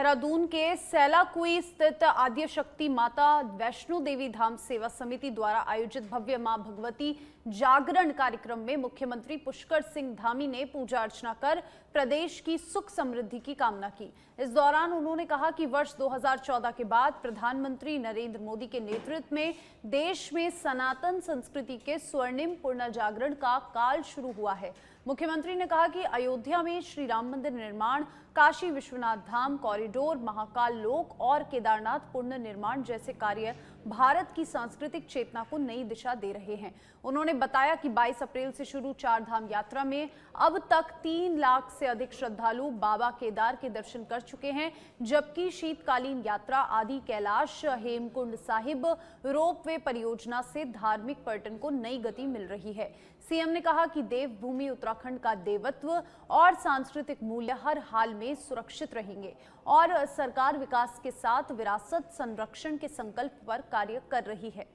देहरादून के सैलाकुई स्थित आद्य शक्ति माता वैष्णो देवी धाम सेवा समिति द्वारा आयोजित भव्य मां भगवती जागरण कार्यक्रम में मुख्यमंत्री पुष्कर सिंह धामी ने पूजा अर्चना कर प्रदेश की सुख समृद्धि की कामना की। इस दौरान उन्होंने कहा कि वर्ष 2014 के बाद प्रधानमंत्री नरेंद्र मोदी के नेतृत्व में देश में सनातन संस्कृति के स्वर्णिम पुनर्जागरण का काल शुरू हुआ है। मुख्यमंत्री ने कहा कि अयोध्या में श्री राम मंदिर निर्माण, काशी विश्वनाथ धाम कॉरिडोर, महाकाल लोक और केदारनाथ पुनर्निर्माण जैसे कार्य भारत की सांस्कृतिक चेतना को नई दिशा दे रहे हैं। उन्होंने बताया कि 22 अप्रैल से शुरू चार धाम यात्रा में अब तक 3 लाख से अधिक श्रद्धालु बाबा केदार के दर्शन कर चुके हैं, जबकि शीतकालीन यात्रा आदि कैलाश, हेमकुंड साहिब रोपवे परियोजना से धार्मिक पर्यटन को नई गति मिल रही है। सीएम ने कहा कि देवभूमि उत्तराखंड का देवत्व और सांस्कृतिक मूल्य हर हाल में सुरक्षित रहेंगे और सरकार विकास के साथ विरासत संरक्षण के संकल्प पर कार्य कर रही है।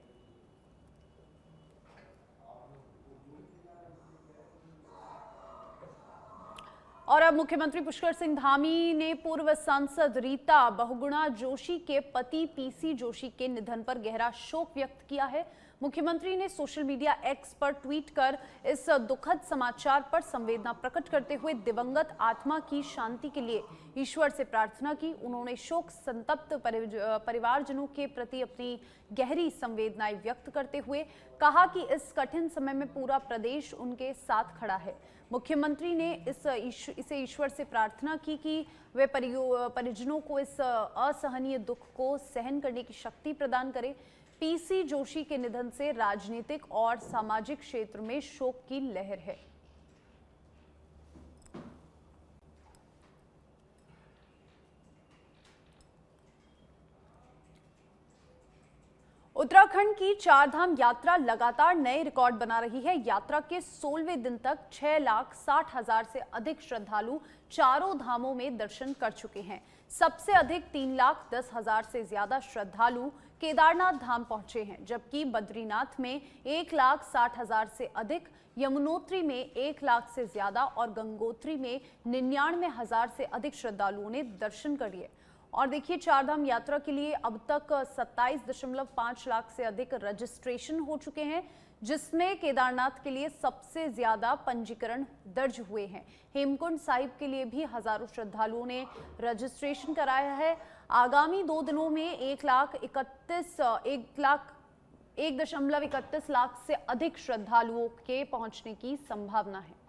और अब मुख्यमंत्री पुष्कर सिंह धामी ने पूर्व सांसद रीता बहुगुणा जोशी के पति पीसी जोशी के निधन पर गहरा शोक व्यक्त किया है। मुख्यमंत्री ने सोशल मीडिया एक्स पर ट्वीट कर इस दुखद समाचार पर संवेदना प्रकट करते हुए दिवंगत आत्मा की शांति के लिए ईश्वर से प्रार्थना की। उन्होंने शोक संतप्त परिवारजनों के प्रति अपनी गहरी संवेदनाएं व्यक्त करते हुए कहा कि इस कठिन समय में पूरा प्रदेश उनके साथ खड़ा है। मुख्यमंत्री ने इसे ईश्वर से प्रार्थना की कि वे परिजनों को इस असहनीय दुख को सहन करने की शक्ति प्रदान करे। पीसी जोशी के निधन से राजनीतिक और सामाजिक क्षेत्र में शोक की लहर है। उत्तराखंड की चारधाम यात्रा लगातार नए रिकॉर्ड बना रही है। यात्रा के 16वें दिन तक 6,60,000 से अधिक श्रद्धालु चारों धामों में दर्शन कर चुके हैं। सबसे अधिक 3,10,000 से ज्यादा श्रद्धालु केदारनाथ धाम पहुंचे हैं, जबकि बद्रीनाथ में 1,60,000 से अधिक, यमुनोत्री में 1 लाख से ज्यादा और गंगोत्री में 99,000 से अधिक श्रद्धालुओं ने दर्शन कर लिए। और देखिए, चारधाम यात्रा के लिए अब तक 27.5 लाख से अधिक रजिस्ट्रेशन हो चुके हैं, जिसमें केदारनाथ के लिए सबसे ज्यादा पंजीकरण दर्ज हुए हैं। हेमकुंड साहिब के लिए भी हजारों श्रद्धालुओं ने रजिस्ट्रेशन कराया है। आगामी 2 दिनों में 1.31 लाख से अधिक श्रद्धालुओं के पहुंचने की संभावना है।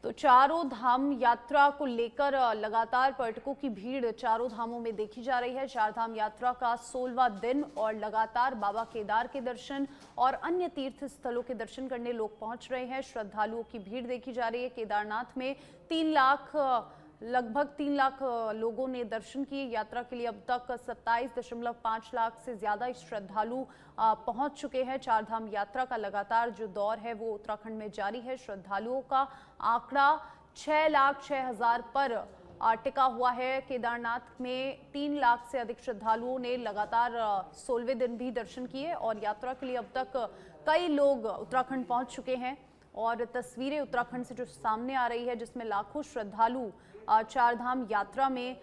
तो चारों धाम यात्रा को लेकर लगातार पर्यटकों की भीड़ चारों धामों में देखी जा रही है। चार धाम यात्रा का 16वां दिन और लगातार बाबा केदार के दर्शन और अन्य तीर्थ स्थलों के दर्शन करने लोग पहुंच रहे हैं। श्रद्धालुओं की भीड़ देखी जा रही है। केदारनाथ में लगभग 3 लाख लोगों ने दर्शन किए। यात्रा के लिए अब तक 27.5 लाख से ज्यादा श्रद्धालु पहुंच चुके हैं। चारधाम यात्रा का लगातार जो दौर है वो उत्तराखंड में जारी है। श्रद्धालुओं का आंकड़ा 6,06,000 पर टिका हुआ है। केदारनाथ में 3 लाख से अधिक श्रद्धालुओं ने लगातार 16वें दिन भी दर्शन किए और यात्रा के लिए अब तक कई लोग उत्तराखंड पहुंच चुके हैं। और तस्वीरें उत्तराखंड से जो सामने आ रही है, जिसमें लाखों श्रद्धालु चारधाम यात्रा में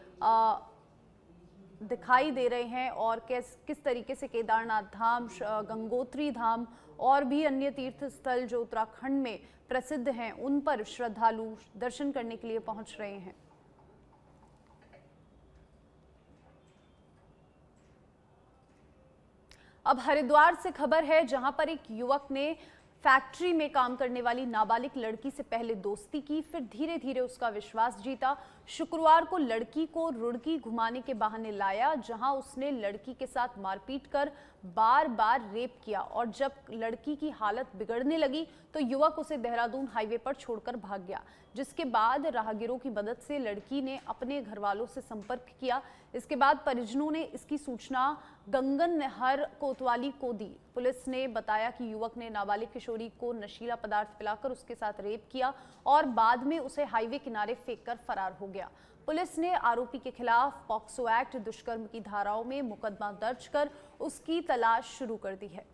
दिखाई दे रहे हैं और किस तरीके से केदारनाथ धाम, गंगोत्री धाम और भी अन्य तीर्थ स्थल जो उत्तराखंड में प्रसिद्ध हैं, उन पर श्रद्धालु दर्शन करने के लिए पहुंच रहे हैं। अब हरिद्वार से खबर है, जहां पर एक युवक ने फैक्ट्री में काम करने वाली नाबालिग लड़की से पहले दोस्ती की, फिर धीरे धीरे उसका विश्वास जीता। शुक्रवार को लड़की को रुड़की घुमाने के बहाने लाया, जहां उसने लड़की के साथ मारपीट कर बार बार रेप किया और जब लड़की की हालत बिगड़ने लगी तो युवक उसे देहरादून हाईवे पर छोड़कर भाग गया, जिसके बाद राहगीरों की मदद से लड़की ने अपने घर वालों से संपर्क किया। इसके बाद परिजनों ने इसकी सूचना गंगन नहर कोतवाली को दी। पुलिस ने बताया कि युवक ने नाबालिग किशोरी को नशीला पदार्थ पिलाकर उसके साथ रेप किया और बाद में उसे हाईवे किनारे फेंककर फरार हो गया। पुलिस ने आरोपी के खिलाफ पॉक्सो एक्ट दुष्कर्म की धाराओं में मुकदमा दर्ज कर उसकी तलाश शुरू कर दी है।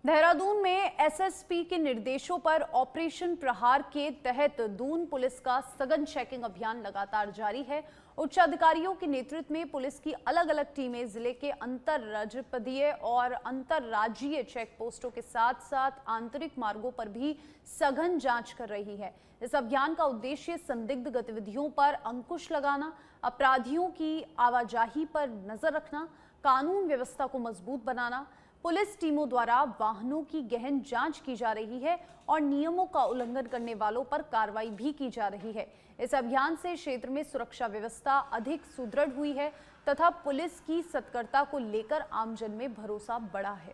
देहरादून में एसएसपी के निर्देशों पर ऑपरेशन प्रहार के तहत दून पुलिस का सघन चेकिंग अभियान लगातार जारी है। उच्च अधिकारियों के नेतृत्व में पुलिस की अलग अलग टीमें जिले के अंतर जनपदीय और अंतरराज्यीय चेक पोस्टों के साथ साथ आंतरिक मार्गों पर भी सघन जांच कर रही है। इस अभियान का उद्देश्य संदिग्ध गतिविधियों पर अंकुश लगाना, अपराधियों की आवाजाही पर नजर रखना, कानून व्यवस्था को मजबूत बनाना। पुलिस टीमों द्वारा वाहनों की गहन जांच की जा रही है और नियमों का उल्लंघन करने वालों पर कार्रवाई भी की जा रही है। इस अभियान से क्षेत्र में सुरक्षा व्यवस्था अधिक सुदृढ़ हुई है तथा पुलिस की सतर्कता को लेकर आमजन में भरोसा बढ़ा है।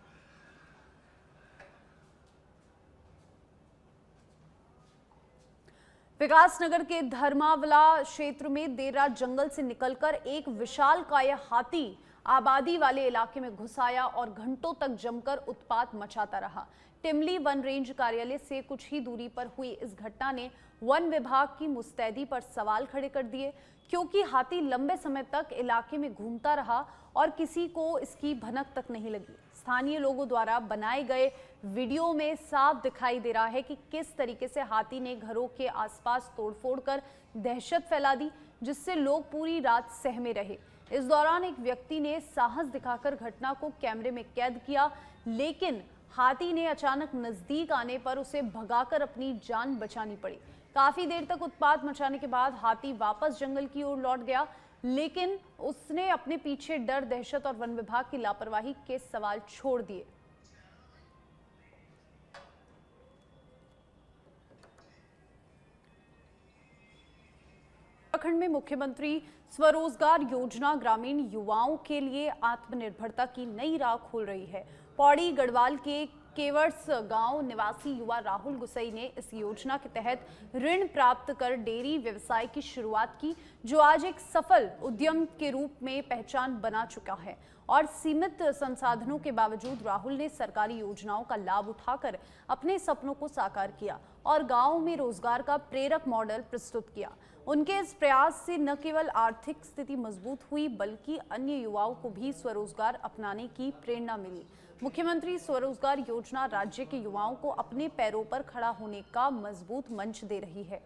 विकासनगर के धर्मावला क्षेत्र में देर रात जंगल से निकलकर एक विशालकाय हाथी आबादी वाले इलाके में घुस आया और घंटों तक जमकर उत्पात मचाता रहा। टिमली वन रेंज कार्यालय से कुछ ही दूरी पर हुई इस घटना ने वन विभाग की मुस्तैदी पर सवाल खड़े कर दिए, क्योंकि हाथी लंबे समय तक इलाके में घूमता रहा और किसी को इसकी भनक तक नहीं लगी। स्थानीय लोगों द्वारा बनाए गए वीडियो में साफ दिखाई दे रहा है कि किस तरीके से हाथी ने घरों के आसपास तोड़फोड़ कर दहशत फैला दी, जिससे लोग पूरी रात सहमे रहे। इस दौरान एक व्यक्ति ने साहस दिखाकर घटना को कैमरे में कैद किया, लेकिन हाथी ने अचानक नजदीक आने पर उसे भगाकर अपनी जान बचानी पड़ी। काफी देर तक उत्पात मचाने के बाद हाथी वापस जंगल की ओर लौट गया, लेकिन उसने अपने पीछे डर, दहशत और वन विभाग की लापरवाही के सवाल छोड़ दिए। उत्तराखंड में मुख्यमंत्री स्वरोजगार योजना ग्रामीण युवाओं के लिए आत्मनिर्भरता की नई राह खोल रही है। पौड़ी गढ़वाल के केवर्स गांव निवासी युवा राहुल गुसई ने इस योजना के तहत ऋण प्राप्त कर डेयरी व्यवसाय की शुरुआत की, जो आज एक सफल उद्यम के रूप में पहचान बना चुका है। और सीमित संसाधनों के बावजूद राहुल ने सरकारी योजनाओं का लाभ उठाकर अपने सपनों को साकार किया और गांव में रोजगार का प्रेरक मॉडल प्रस्तुत किया। उनके इस प्रयास से न केवल आर्थिक स्थिति मजबूत हुई, बल्कि अन्य युवाओं को भी स्वरोजगार अपनाने की प्रेरणा मिली। मुख्यमंत्री स्वरोजगार योजना राज्य के युवाओं को अपने पैरों पर खड़ा होने का मजबूत मंच दे रही है।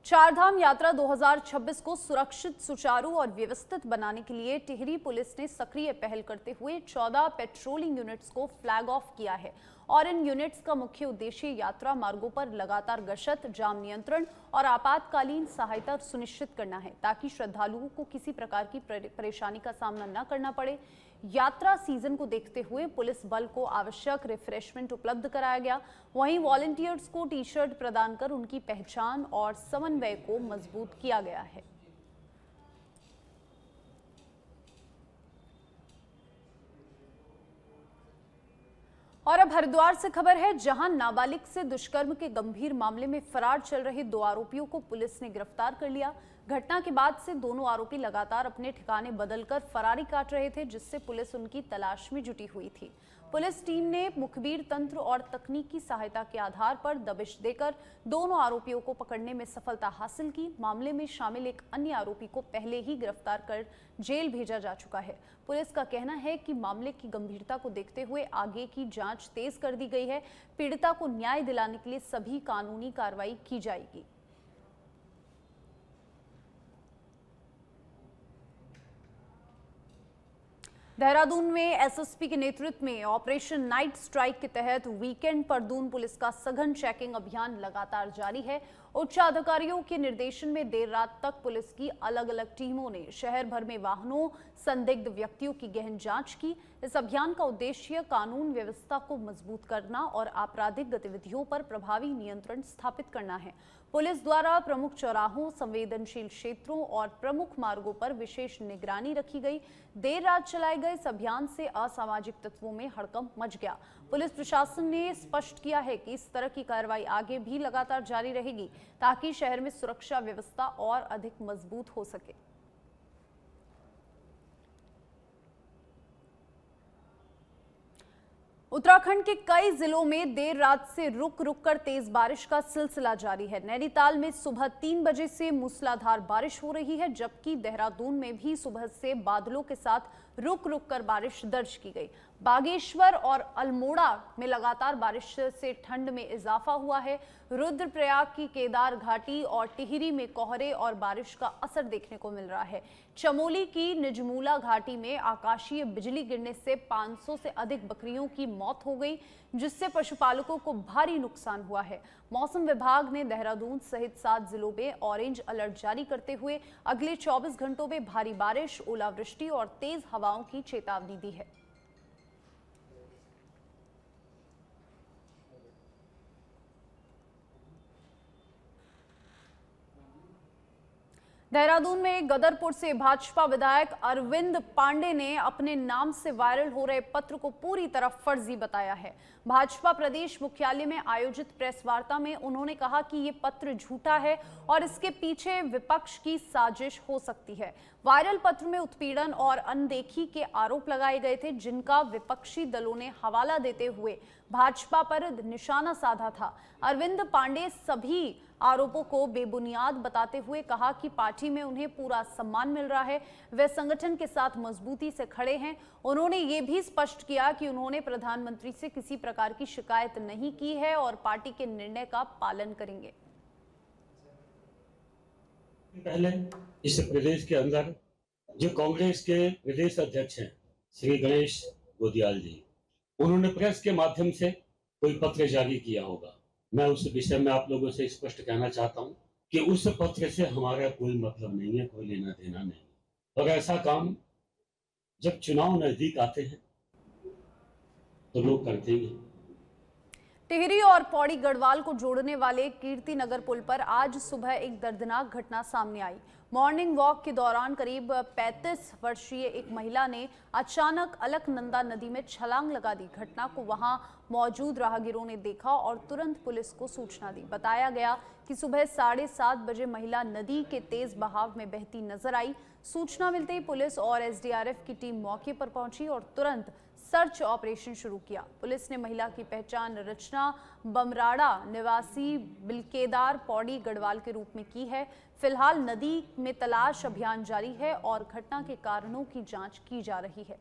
चारधाम यात्रा 2026 को सुरक्षित, सुचारू और व्यवस्थित बनाने के लिए टिहरी पुलिस ने सक्रिय पहल करते हुए 14 पेट्रोलिंग यूनिट्स को फ्लैग ऑफ किया है और इन यूनिट्स का मुख्य उद्देश्य यात्रा मार्गों पर लगातार गश्त, जाम नियंत्रण और आपातकालीन सहायता सुनिश्चित करना है, ताकि श्रद्धालुओं को किसी प्रकार की परेशानी का सामना न करना पड़े। यात्रा सीजन को देखते हुए पुलिस बल को आवश्यक रिफ्रेशमेंट उपलब्ध कराया गया। वहीं वॉलंटियर्स को टी शर्ट प्रदान कर उनकी पहचान और समन्वय को मजबूत किया गया है। और अब हरिद्वार से खबर है, जहां नाबालिग से दुष्कर्म के गंभीर मामले में फरार चल रहे 2 आरोपियों को पुलिस ने गिरफ्तार कर लिया। घटना के बाद से दोनों आरोपी लगातार अपने ठिकाने बदलकर फरारी काट रहे थे, जिससे पुलिस उनकी तलाश में जुटी हुई थी। पुलिस टीम ने मुखबिर तंत्र और तकनीकी सहायता के आधार पर दबिश देकर दोनों आरोपियों को पकड़ने में सफलता हासिल की। मामले में शामिल एक अन्य आरोपी को पहले ही गिरफ्तार कर जेल भेजा जा चुका है। पुलिस का कहना है कि मामले की गंभीरता को देखते हुए आगे की जांच तेज कर दी गई है। पीड़िता को न्याय दिलाने के लिए सभी कानूनी कार्रवाई की जाएगी। देहरादून में एसएसपी के नेतृत्व में ऑपरेशन नाइट स्ट्राइक के तहत वीकेंड पर दून पुलिस का सघन चेकिंग अभियान लगातार जारी है। उच्च अधिकारियों के निर्देशन में देर रात तक पुलिस की अलग अलग टीमों ने शहर भर में वाहनों, संदिग्ध व्यक्तियों की गहन जांच की। इस अभियान का उद्देश्य कानून व्यवस्था को मजबूत करना और आपराधिक गतिविधियों पर प्रभावी नियंत्रण स्थापित करना है। पुलिस द्वारा प्रमुख चौराहों, संवेदनशील क्षेत्रों और प्रमुख मार्गों पर विशेष निगरानी रखी गई। देर रात चलाए गए इस अभियान से असामाजिक तत्वों में हड़कंप मच गया। पुलिस प्रशासन ने स्पष्ट किया है कि इस तरह की कार्रवाई आगे भी लगातार जारी रहेगी, ताकि शहर में सुरक्षा व्यवस्था और अधिक मजबूत हो सके। उत्तराखंड के कई जिलों में देर रात से रुक रुक कर तेज बारिश का सिलसिला जारी है। नैनीताल में सुबह 3 बजे से मूसलाधार बारिश हो रही है, जबकि देहरादून में भी सुबह से बादलों के साथ रुक रुक कर बारिश दर्ज की गई। बागेश्वर और अल्मोड़ा में लगातार बारिश से ठंड में इजाफा हुआ है। रुद्रप्रयाग की केदार घाटी और टिहरी में कोहरे और बारिश का असर देखने को मिल रहा है। चमोली की निजमूला घाटी में आकाशीय बिजली गिरने से 500 से अधिक बकरियों की मौत हो गई, जिससे पशुपालकों को भारी नुकसान हुआ है। मौसम विभाग ने देहरादून सहित 7 जिलों में ऑरेंज अलर्ट जारी करते हुए अगले 24 घंटों में भारी बारिश, ओलावृष्टि और तेज हवाओं की चेतावनी दी है। देहरादून में गदरपुर से भाजपा विधायक अरविंद पांडे ने अपने नाम से वायरल हो रहे पत्र को पूरी तरह फर्जी बताया है। भाजपा प्रदेश मुख्यालय में आयोजित प्रेस वार्ता में उन्होंने कहा कि ये पत्र झूठा है और इसके पीछे विपक्ष की साजिश हो सकती है। वायरल पत्र में उत्पीड़न और अनदेखी के आरोप लगाए गए थे, जिनका विपक्षी दलों ने हवाला देते हुए भाजपा पर निशाना साधा था। अरविंद पांडे सभी आरोपों को बेबुनियाद बताते हुए कहा कि पार्टी में उन्हें पूरा सम्मान मिल रहा है, वे संगठन के साथ मजबूती से खड़े हैं। उन्होंने ये भी स्पष्ट किया कि उन्होंने प्रधानमंत्री से किसी प्रकार की शिकायत नहीं की है और पार्टी के निर्णय का पालन करेंगे। पहले इस प्रदेश के अंदर जो कांग्रेस के प्रदेश अध्यक्ष हैं श्री गणेश गोदियाल जी, उन्होंने प्रेस के माध्यम से कोई पत्र जारी किया होगा। मैं उस विषय में आप लोगों से स्पष्ट कहना चाहता हूं कि उस पत्र से हमारा कोई मतलब नहीं है, कोई लेना देना नहीं। और ऐसा काम जब चुनाव नजदीक आते हैं तो लोग करते ही हैं। टिहरी और पौड़ी गढ़वाल को जोड़ने वाले कीर्ति नगर पुल पर आज सुबह एक दर्दनाक घटना सामने आई। मॉर्निंग वॉक के दौरान करीब 35 वर्षीय एक महिला ने अचानक अलकनंदा नदी में छलांग लगा दी। घटना को वहां मौजूद राहगीरों ने देखा और तुरंत पुलिस को सूचना दी। बताया गया कि सुबह 7:30 बजे महिला नदी के तेज बहाव में बहती नजर आई। सूचना मिलते ही पुलिस और एसडीआरएफ की टीम मौके पर पहुंची और तुरंत सर्च ऑपरेशन शुरू किया। पुलिस ने महिला की पहचान रचना बमराड़ा निवासी बिलकेदार पौड़ी गढ़वाल के रूप में की है। फिलहाल नदी में तलाश अभियान जारी है और घटना के कारणों की जांच की जा रही है।